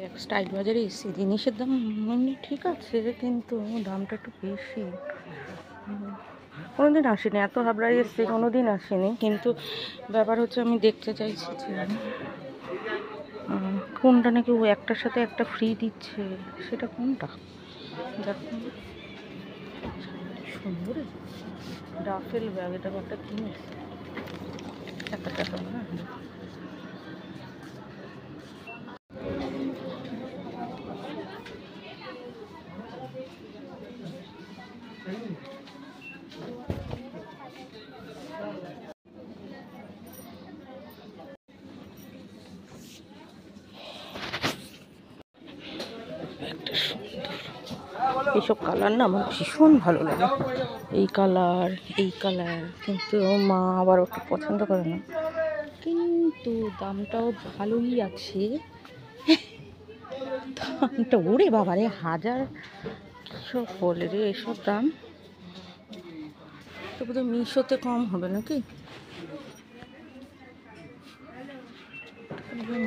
এক স্টাইল বাজারে এসেছি, জিনিসের দাম এমনি ঠিক আছে কিন্তু দামটা একটু বেশি। কোনোদিন আসেনি, এত হাবড়ায় এসেছি কোনোদিন আসেনি, কিন্তু ব্যাপার হচ্ছে আমি দেখতে চাইছি যে কোনটা নাকি ও একটার সাথে একটা ফ্রি দিচ্ছে, সেটা কোনটা দেখো। সুন্দর ডাফেল ব্যাগ, এটা একটা কিনে একটা টাকা না। এইসব কালার না আমার ভীষণ ভালো লাগে, এই কালার এই কালার, কিন্তু মা আবার ওটা পছন্দ করে না, কিন্তু দামটাও ভালোই আছে। দামটা ওরে বাবারে, 1000 সব বলে রে এসব দাম, তো বোধহয় মিশোতে কম হবে নাকি,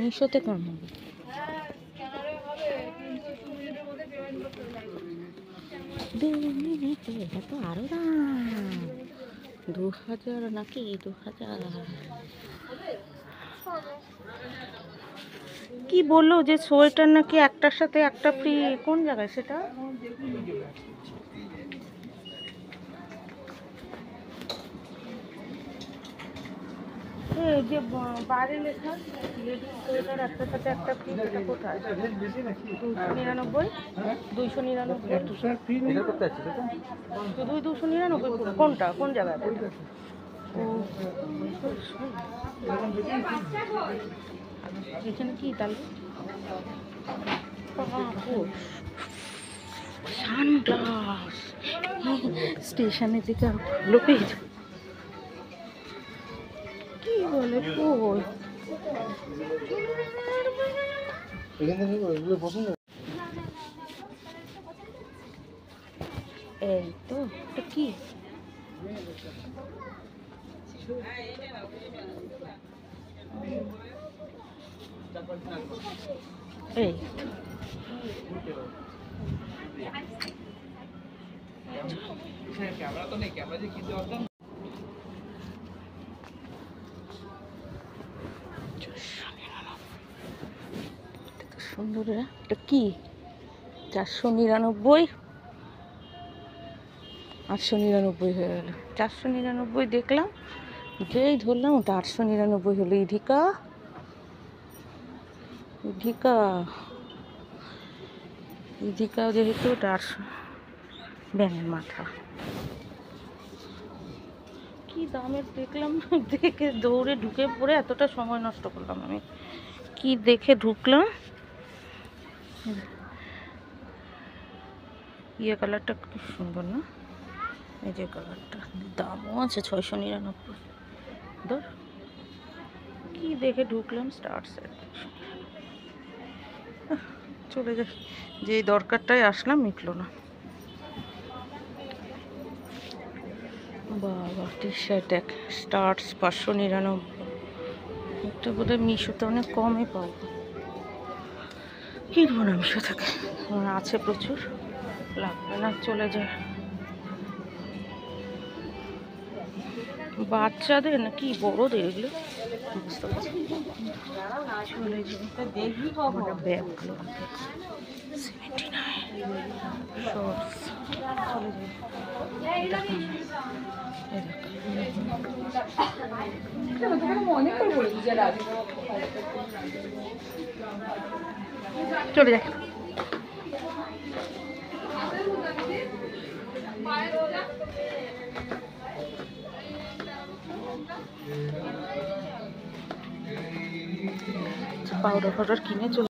মিশোতে কম হবে। এটা তো আরো দাম, 2000 নাকি 2000। কি বললো যে সোয়েটার নাকি একটার সাথে একটা ফ্রি, কোন জায়গায় সেটা? যে বাইরে লেখা লেডিস সোয়েটার একটার সাথে একটা ফ্রি, সেটা কোথায়? 299, 299, শুধুই 299, কোনটা কোন জায়গায়? এখানে কি তাহলে সানগ্লাস স্টেশনের দিকে আর ভালো পেয়ে যাবে। কি বলে কই এই তো, এটা কি? এই ক্যামেরা তো নেই, ক্যামেরা যে কিনতে পারতাম। সুন্দর, এটা কি? 499, 899 হয়ে গেল। 499 দেখলাম, যেই ধরলাম ওটা 899 হলো। ইধিকা ইধিকা ইধিকা যেহেতু ওটা 800, ব্যাঙের মাথা কি দামের দেখলাম, দেখে দৌড়ে ঢুকে পড়ে এতটা সময় নষ্ট করলাম আমি। কি দেখে ঢুকলাম, ইয়ে কালারটা কি সুন্দর না, এই যে কালারটা, দামও আছে 699। ধর কি দেখে ঢুকলাম, স্টার সেট, চলে যাই, যে দরকারটাই আসলাম মিটলো না। বাবা টি শার্ট এক স্টার্টস 599, এটা বোধহয় মিশোতে অনেক কমই পাবো, কিনবো না মিশো থেকে, আছে প্রচুর, লাগবে না, চলে যায়। বাচ্চাদের নাকি বড়দের এগুলো বুঝতে পারছি, চলে যায়। ব্যাগগুলো 79 শর্টস, চলে যায়। চলে যায়। পাউডার ফাউডার কিনে চলে